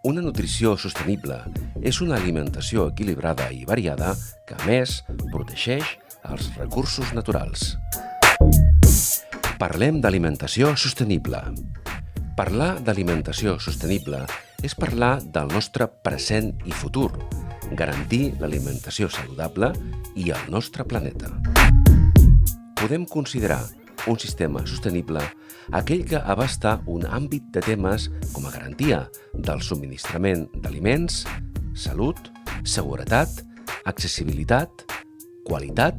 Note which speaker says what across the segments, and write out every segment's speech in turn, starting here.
Speaker 1: Una nutrició sostenible és una alimentació equilibrada i variada que, a més, protegeix els recursos naturals. Parlem d'alimentació sostenible. Parlar d'alimentació sostenible és parlar del nostre present i futur, garantir l'alimentació saludable i el nostre planeta. Podem considerar un sistema sostenible aquell que abasta un àmbit de temes com a garantia del subministrament d'aliments, salut, seguretat, accessibilitat, qualitat,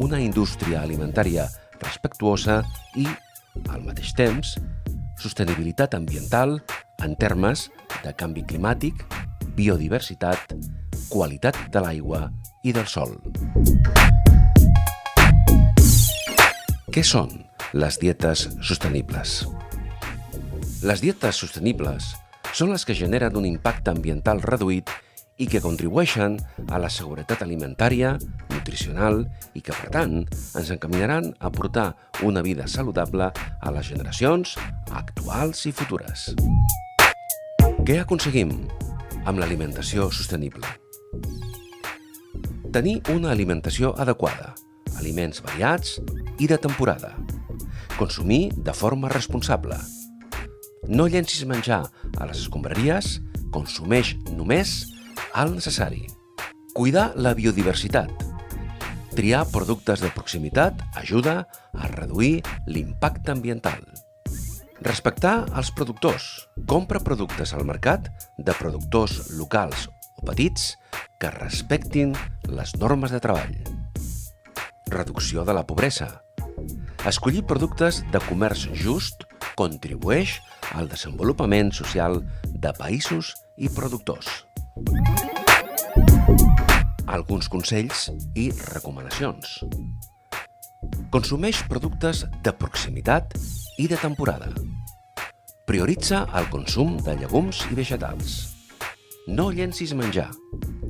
Speaker 1: una indústria alimentària respectuosa i, al mateix temps, sostenibilitat ambiental en termes de canvi climàtic, biodiversitat, qualitat de l'aigua i del sòl. Què són les dietes sostenibles? Les dietes sostenibles són les que generen un impacte ambiental reduït i que contribueixen a la seguretat alimentària, nutricional i que, per tant, ens encaminaran a portar una vida saludable a les generacions actuals i futures. Què aconseguim amb l'alimentació sostenible? Tenir una alimentació adequada, aliments variats i de temporada. Consumir de forma responsable. No llencis menjar a les escombraries, consumeix només el necessari. Cuidar la biodiversitat. Triar productes de proximitat ajuda a reduir l'impacte ambiental. Respectar els productors. Compra productes al mercat de productors locals o petits que respectin les normes de treball. Reducció de la pobresa. Escollir productes de comerç just contribueix al desenvolupament social de països i productors. Alguns consells i recomanacions. Consumeix productes de proximitat i de temporada. Prioritza el consum de llegums i vegetals. No llencis menjar.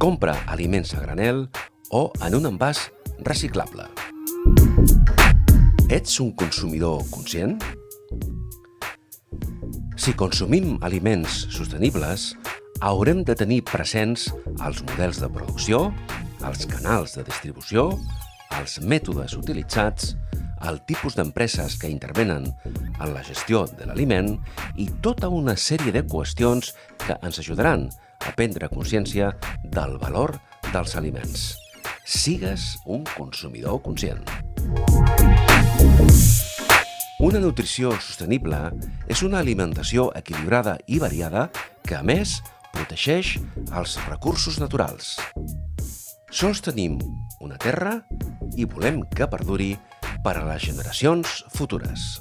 Speaker 1: Compra aliments a granel o en un envàs reciclable. Ets un consumidor conscient? Si consumim aliments sostenibles, haurem de tenir presents els models de producció, els canals de distribució, els mètodes utilitzats, el tipus d'empreses que intervenen en la gestió de l'aliment i tota una sèrie de qüestions que ens ajudaran a prendre consciència del valor dels aliments. Sigues un consumidor conscient. Una nutrició sostenible és una alimentació equilibrada i variada que, a més, protegeix els recursos naturals. Sols tenim una terra i volem que perduri per a les generacions futures.